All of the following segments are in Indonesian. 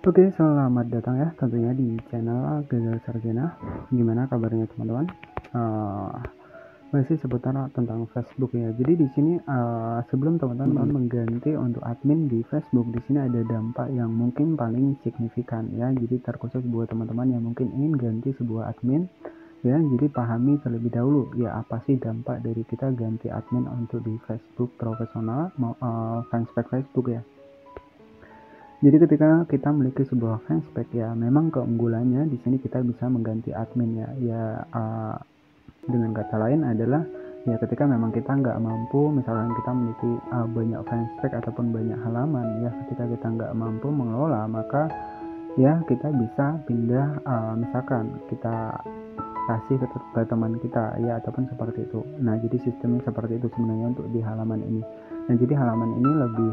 Oke, selamat datang ya tentunya di channel Gagal Sarjana. Gimana kabarnya teman-teman? Masih seputar tentang Facebook ya. Jadi di sini sebelum teman-teman mengganti untuk admin di Facebook, di sini ada dampak yang mungkin paling signifikan ya. Jadi terkhusus buat teman-teman yang mungkin ingin ganti sebuah admin ya. Jadi pahami terlebih dahulu ya apa sih dampak dari kita ganti admin untuk di Facebook profesional, fanspage Facebook ya. Jadi ketika kita memiliki sebuah fanspage ya, memang keunggulannya di sini kita bisa mengganti admin ya. Dengan kata lain adalah ya ketika memang kita nggak mampu, misalkan kita memiliki banyak fanspage ataupun banyak halaman ya, ketika kita nggak mampu mengelola, maka ya kita bisa pindah, misalkan kita kasih ke teman kita ya, ataupun seperti itu. Nah, jadi sistemnya seperti itu sebenarnya untuk di halaman ini. Nah, jadi halaman ini lebih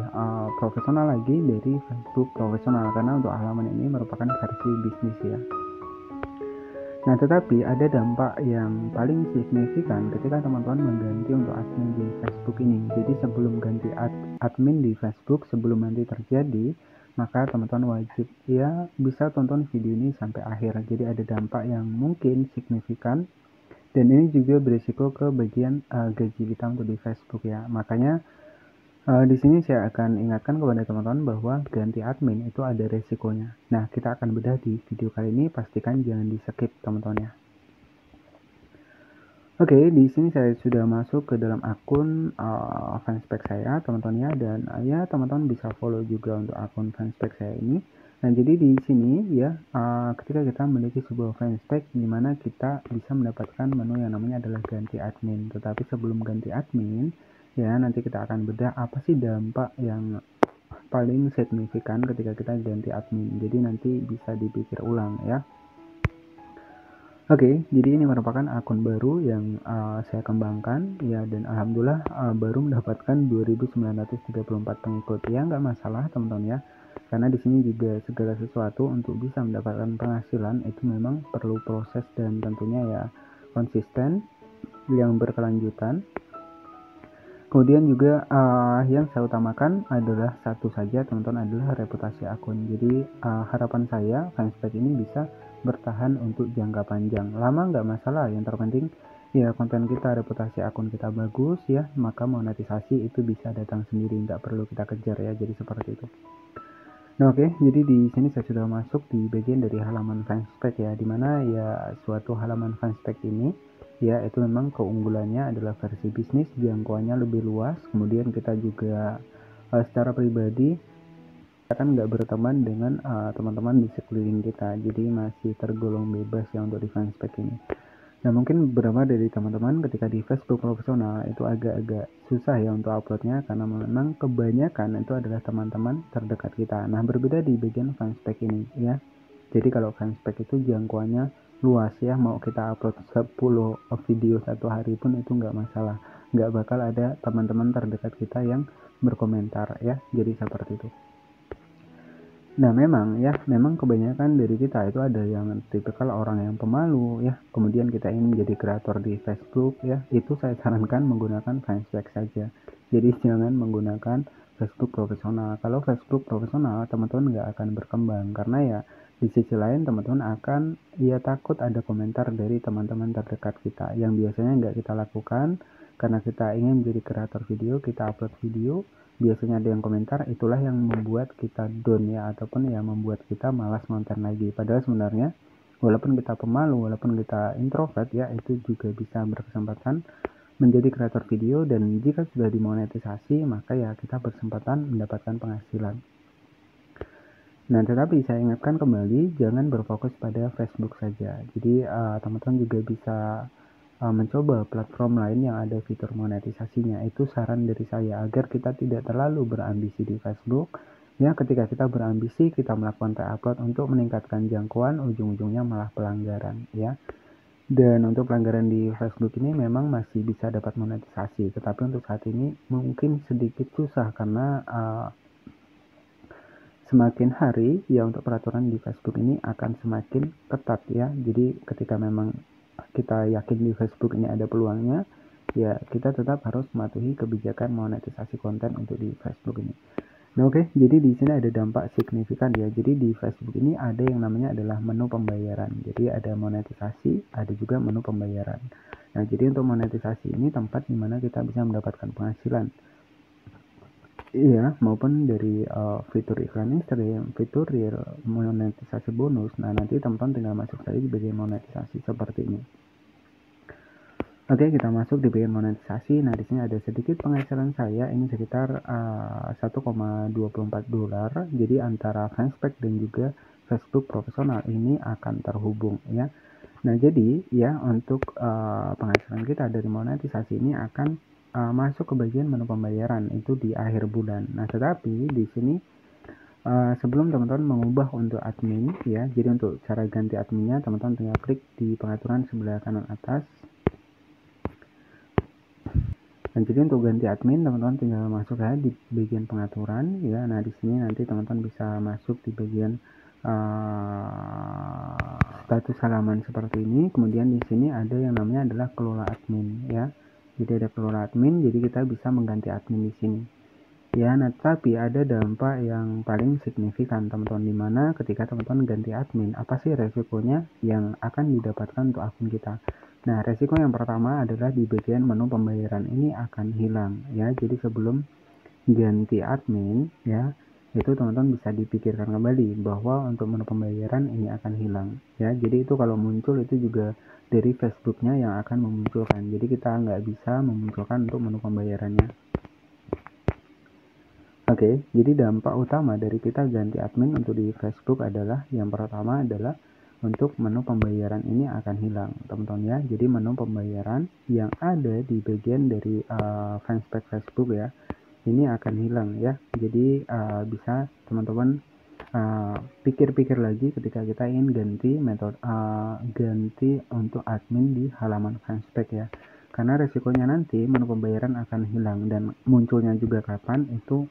profesional lagi dari Facebook profesional, karena untuk halaman ini merupakan versi bisnis ya. Nah, tetapi ada dampak yang paling signifikan ketika teman-teman mengganti untuk admin di Facebook ini. Jadi sebelum ganti admin di Facebook, sebelum nanti terjadi, maka teman-teman wajib ya bisa tonton video ini sampai akhir. Jadi ada dampak yang mungkin signifikan, dan ini juga berisiko ke bagian gaji kita untuk di Facebook ya. Makanya di sini saya akan ingatkan kepada teman-teman bahwa ganti admin itu ada resikonya. Nah, kita akan bedah di video kali ini, pastikan jangan di skip teman-teman ya. Oke, di sini saya sudah masuk ke dalam akun fanspage saya teman-teman ya, dan ya teman-teman bisa follow juga untuk akun fanspage saya ini. Nah, jadi di sini ya ketika kita memiliki sebuah fanspage di mana kita bisa mendapatkan menu yang namanya adalah ganti admin. Tetapi sebelum ganti admin ya, nanti kita akan bedah apa sih dampak yang paling signifikan ketika kita ganti admin. Jadi nanti bisa dipikir ulang ya. Oke, jadi ini merupakan akun baru yang saya kembangkan ya, dan alhamdulillah baru mendapatkan 2.934 pengikut ya. Nggak masalah teman-teman ya, karena di sini juga segala sesuatu untuk bisa mendapatkan penghasilan itu memang perlu proses dan tentunya ya konsisten yang berkelanjutan. Kemudian juga yang saya utamakan adalah satu saja teman-teman, adalah reputasi akun. Jadi harapan saya fanspage ini bisa bertahan untuk jangka panjang. Lama nggak masalah, yang terpenting ya konten kita, reputasi akun kita bagus ya, maka monetisasi itu bisa datang sendiri, nggak perlu kita kejar ya. Jadi seperti itu. Nah, oke, jadi di sini saya sudah masuk di bagian dari halaman fanspage ya, dimana ya suatu halaman fanspage ini ya itu memang keunggulannya adalah versi bisnis, jangkauannya lebih luas. Kemudian kita juga secara pribadi kan nggak berteman dengan teman-teman di sekeliling kita, jadi masih tergolong bebas ya untuk di fanspage ini. Nah, mungkin beberapa dari teman-teman ketika di Facebook profesional itu agak-agak susah ya untuk uploadnya, karena memang kebanyakan itu adalah teman-teman terdekat kita. Nah, berbeda di bagian fanspage ini ya. Jadi kalau fanspage itu jangkauannya luas ya, mau kita upload 10 video satu hari pun itu nggak masalah. Nggak bakal ada teman-teman terdekat kita yang berkomentar ya. Jadi seperti itu. Nah, memang kebanyakan dari kita itu ada yang tipikal orang yang pemalu ya. Kemudian kita ingin menjadi kreator di Facebook ya. Itu saya sarankan menggunakan fanspage saja. Jadi jangan menggunakan Facebook profesional. Kalau Facebook profesional teman-teman nggak akan berkembang, karena ya di sisi lain teman-teman akan ya takut ada komentar dari teman-teman terdekat kita yang biasanya nggak kita lakukan, karena kita ingin menjadi kreator video, kita upload video, biasanya ada yang komentar, itulah yang membuat kita down ya, ataupun ya membuat kita malas konten lagi. Padahal sebenarnya walaupun kita pemalu, walaupun kita introvert ya, itu juga bisa berkesempatan menjadi kreator video, dan jika sudah dimonetisasi maka ya kita berkesempatan mendapatkan penghasilan. Nah, tetapi saya ingatkan kembali, jangan berfokus pada Facebook saja. Jadi teman-teman juga bisa mencoba platform lain yang ada fitur monetisasinya. Itu saran dari saya, agar kita tidak terlalu berambisi di Facebook ya. Ketika kita berambisi, kita melakukan upload untuk meningkatkan jangkauan, ujung-ujungnya malah pelanggaran ya. Dan untuk pelanggaran di Facebook ini memang masih bisa dapat monetisasi, tetapi untuk saat ini mungkin sedikit susah, karena semakin hari ya untuk peraturan di Facebook ini akan semakin ketat ya. Jadi ketika memang kita yakin di Facebook ini ada peluangnya, ya kita tetap harus mematuhi kebijakan monetisasi konten untuk di Facebook ini. Nah, oke, jadi di sini ada dampak signifikan ya. Jadi di Facebook ini ada yang namanya adalah menu pembayaran. Jadi ada monetisasi, ada juga menu pembayaran. Nah, jadi untuk monetisasi ini tempat di mana kita bisa mendapatkan penghasilan. Iya, maupun dari fitur iklan Instagram, fitur real, monetisasi bonus. Nah, nanti teman-teman tinggal masuk saja di bagian monetisasi seperti ini. Oke, kita masuk di bagian monetisasi. Nah, di sini ada sedikit penghasilan saya, ini sekitar $1,24. Jadi antara Fanspeck dan juga Facebook profesional ini akan terhubung ya. Nah, jadi ya untuk penghasilan kita dari monetisasi ini akan masuk ke bagian menu pembayaran itu di akhir bulan. Nah, tetapi di sini sebelum teman-teman mengubah untuk admin ya, jadi untuk cara ganti adminnya teman-teman tinggal klik di pengaturan sebelah kanan atas. Dan jadi untuk ganti admin teman-teman tinggal masuk aja di bagian pengaturan ya. Nah, di sini nanti teman-teman bisa masuk di bagian status halaman seperti ini. Kemudian di sini ada yang namanya adalah kelola admin ya. Jadi ada kelola admin, jadi kita bisa mengganti admin di sini. Ya, nah tapi ada dampak yang paling signifikan teman-teman, dimana ketika teman-teman ganti admin, apa sih resikonya yang akan didapatkan untuk akun kita. Nah, resiko yang pertama adalah di bagian menu pembayaran ini akan hilang ya. Jadi sebelum ganti admin ya, itu teman-teman bisa dipikirkan kembali bahwa untuk menu pembayaran ini akan hilang ya. Jadi itu kalau muncul itu juga dari Facebooknya yang akan memunculkan, jadi kita nggak bisa memunculkan untuk menu pembayarannya. Oke, jadi dampak utama dari kita ganti admin untuk di Facebook adalah yang pertama adalah untuk menu pembayaran ini akan hilang, teman-teman ya. Jadi menu pembayaran yang ada di bagian dari fanspage Facebook ya, ini akan hilang ya. Jadi bisa teman-teman pikir-pikir lagi ketika kita ingin ganti metode ganti untuk admin di halaman fanspage ya. Karena resikonya nanti menu pembayaran akan hilang dan munculnya juga kapan itu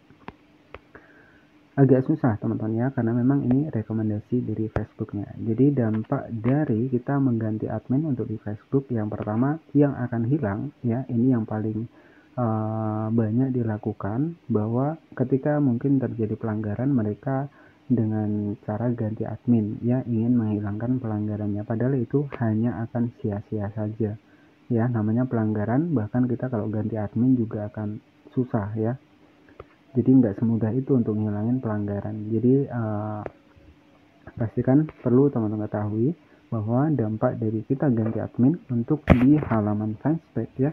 agak susah teman-teman ya, karena memang ini rekomendasi dari Facebooknya. Jadi dampak dari kita mengganti admin untuk di Facebook, yang pertama yang akan hilang ya, ini yang paling banyak dilakukan, bahwa ketika mungkin terjadi pelanggaran, mereka dengan cara ganti admin ya ingin menghilangkan pelanggarannya, padahal itu hanya akan sia-sia saja ya. Namanya pelanggaran, bahkan kita kalau ganti admin juga akan susah ya. Jadi nggak semudah itu untuk ngilangin pelanggaran. Jadi pastikan perlu teman-teman ketahui bahwa dampak dari kita ganti admin untuk di halaman fanspage ya,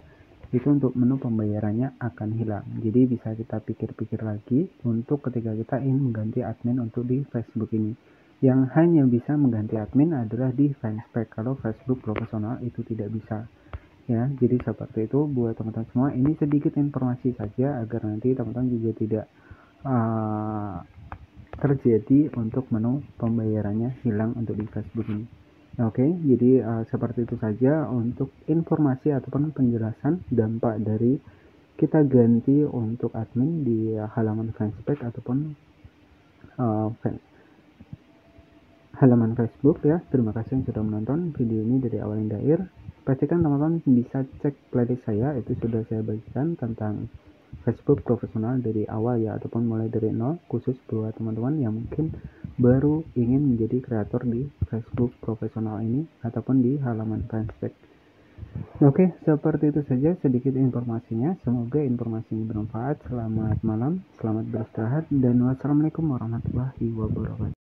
itu untuk menu pembayarannya akan hilang. Jadi bisa kita pikir-pikir lagi untuk ketika kita ingin mengganti admin untuk di Facebook ini. Yang hanya bisa mengganti admin adalah di fanspage. Kalau Facebook profesional itu tidak bisa. Ya, jadi seperti itu buat teman-teman semua. Ini sedikit informasi saja agar nanti teman-teman juga tidak terjadi untuk menu pembayarannya hilang untuk di Facebook ini. Oke, jadi seperti itu saja untuk informasi ataupun penjelasan dampak dari kita ganti untuk admin di halaman fanspage ataupun halaman Facebook ya. Terima kasih yang sudah menonton video ini dari awal hingga akhir. Pastikan teman-teman bisa cek playlist saya, itu sudah saya bagikan tentang Facebook profesional dari awal ya, ataupun mulai dari nol, khusus buat teman-teman yang mungkin baru ingin menjadi kreator di Facebook profesional ini ataupun di halaman fanspage. Oke, seperti itu saja sedikit informasinya. Semoga informasi ini bermanfaat. Selamat malam, selamat beristirahat, dan wassalamualaikum warahmatullahi wabarakatuh.